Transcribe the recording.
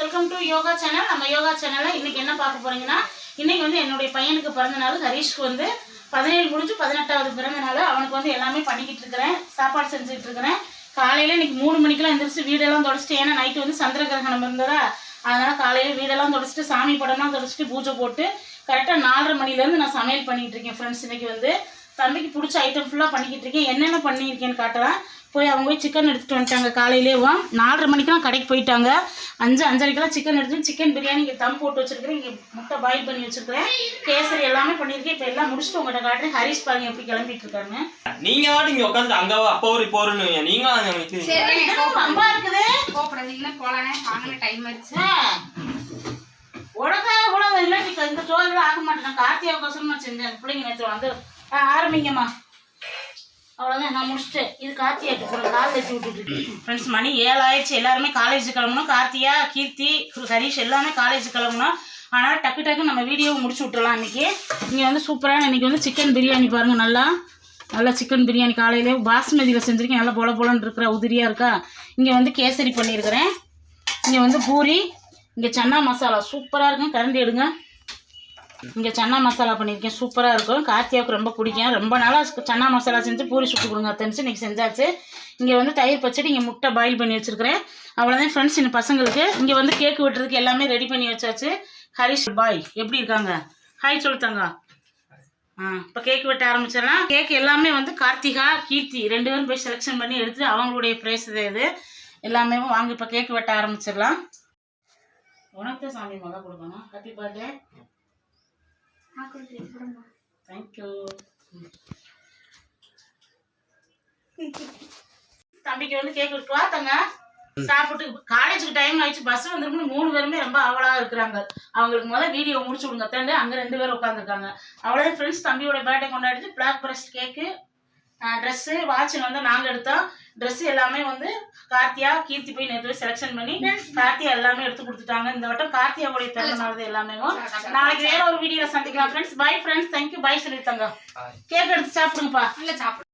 Welcome to yoga channel. நம்ம யோகா சேனலில் இன்றைக்கி என்ன பார்க்க போகிறீங்கன்னா, இன்றைக்கி வந்து என்னுடைய பையனுக்கு பிறந்த நாள். ஹரீஷ்க்கு வந்து 17 முடிஞ்சு 18வது பிறந்த நாள். அவனுக்கு வந்து எல்லாமே பண்ணிக்கிட்டு இருக்கிறேன், சாப்பாடு செஞ்சுக்கிட்டு இருக்கிறேன். காலையில் இன்றைக்கி 3 மணிக்கெலாம் எந்திரிச்சு வீடெல்லாம் தொடச்சிட்டு, ஏன்னா நைட்டு வந்து சந்திர கிரகணம் இருந்ததா, அதனால் காலையில் வீடெல்லாம் தொடச்சிட்டு சாமி படம்லாம் தொடச்சிட்டு பூஜை போட்டு கரெக்டாக 4:30 மணிலேருந்து நான் சமையல் பண்ணிகிட்டு இருக்கேன் ஃப்ரெண்ட்ஸ். இன்றைக்கி வந்து தம்பிக்கு பிடிச்ச ஐட்டம் ஃபுல்லாக பண்ணிக்கிட்டு இருக்கேன். என்னென்ன பண்ணியிருக்கேன்னு காட்டுறேன். அவங்க போய் சிக்கன் எடுத்துகிட்டு வந்துட்டாங்க. காலையிலேவும் 4:30 மணிக்கெலாம் கடைக்கு போயிட்டாங்க. 5:30க்கெல்லாம் சிக்கன் எடுத்துட்டு சிக்கன் பிரியாணி இங்கே தம் போட்டு வச்சுருக்கிறேன். இங்கே முட்டை பாயில் பண்ணி வச்சுருக்கிறேன். கேசரி எல்லாமே பண்ணியிருக்கேன். இப்போ எல்லாம் முடிச்சுட்டு உங்கள்கிட்ட காட்டுறேன். ஹரீஷ் பாருங்க எப்படி கிளம்பிட்டு இருக்காங்க. நீங்கள் வாட்டி இங்கே உட்காந்து அங்கே அப்போ ஒரு போறன்னு நீங்களும் அம்பா இருக்குது போலானே வாங்கின டைம் ஆயிடுச்சு. உடனே கூட இல்லை இந்த சோதனை ஆக மாட்டேன். கார்த்தியாவுக்கோசரமா செஞ்சேன். பிள்ளைங்க நேற்று வந்து ஆரம்பிங்கம்மா. அவ்வளோதான், நான் முடிச்சுட்டு இது கார்த்தியாட்டு போகிற கால் வச்சு விட்டுட்டு ஃப்ரெண்ட்ஸ். மணி 7 ஆயிடுச்சு. எல்லாருமே காலேஜ் கிளம்பணும். கார்த்தியா, கீர்த்தி, ஹரீஷ் எல்லாமே காலேஜ் கிளம்பணும். ஆனால் டக்கு நம்ம வீடியோவை முடிச்சு விட்டுறலாம். இன்றைக்கி இங்கே வந்து சூப்பரான இன்றைக்கி வந்து சிக்கன் பிரியாணி பாருங்கள். நல்லா சிக்கன் பிரியாணி காலையிலே பாஸ்மதியில் செஞ்சுருக்கேன். நல்லா பொலன்னு இருக்கிற உதிரியாக இருக்கா. இங்கே வந்து கேசரி பண்ணியிருக்கிறேன். இங்கே வந்து பூரி, இங்கே சன்னா மசாலா சூப்பராக இருக்கும். கரண்டி எடுங்க. இங்கே சன்னா மசாலா பண்ணியிருக்கேன், சூப்பராக இருக்கும். கார்த்தியாவுக்கு ரொம்ப பிடிக்கும். ரொம்ப நாளாக சன்னா மசாலா செஞ்சு பூரி சுட்டு கொடுங்க அத்தனிச்சு. இன்றைக்கி செஞ்சாச்சு. இங்கே வந்து தயிர் பச்சடி, இங்கே முட்டை பாயில் பண்ணி வச்சுருக்கிறேன். அவ்வளோதான் ஃப்ரெண்ட்ஸ். இந்த பசங்களுக்கு இங்கே வந்து கேக்கு வெட்டுறதுக்கு எல்லாமே ரெடி பண்ணி வச்சாச்சு. ஹரிஷ் பாய் எப்படி இருக்காங்க? ஹாய் சொல்லித்தாங்க. இப்போ கேக்கு வெட்ட ஆரம்பிச்சிடலாம். கேக்கு எல்லாமே வந்து கார்த்திகா, கீர்த்தி 2 பேரும் போய் செலெக்ஷன் பண்ணி எடுத்து அவங்களுடைய ப்ரைஸ் இது எல்லாமே வாங்கி இப்போ கேக்கு வெட்ட ஆரம்பிச்சிடலாம். உனக்கு சாமி முதல் கொடுக்கணும். Happy birthday. தேங்க்யூ. தம்பிக்கு வந்து கேக் விட்டு வாத்தாங்க. சாப்பிட்டு காலேஜுக்கு டைம் ஆயிடுச்சு. பஸ் வந்துருக்குன்னு 3 பேருமே ரொம்ப ஆவலாக இருக்கிறாங்க. அவங்களுக்கு முதல்ல வீடியோ முடிச்சு விடுங்க. தண்டு அங்கே 2 பேரும் உட்காந்துருக்காங்க. அவ்வளோதான் ஃப்ரெண்ட்ஸ். தம்பியோட பர்த்டே கொண்டாடிட்டு black forest cake, dress, watch வந்து நாங்கள் எடுத்தோம். ட்ரெஸ்ஸு எல்லாமே வந்து கார்த்தியா, கீர்த்தி போய் நேற்று செலெக்ஷன் பண்ணி கார்த்தியா எல்லாமே எடுத்து கொடுத்துட்டாங்க. இந்த வட்டம் கார்த்தியாவுடைய பிறந்த நாள் எல்லாமே. நாளைக்கு வேற ஒரு வீடியோவில் சந்திக்கலாம் friends. Bye friends. Thank you. Bye சொல்லிட்டாங்க. கேக் எடுத்து சாப்பிடுங்கப்பா. இல்லை சாப்பிடு.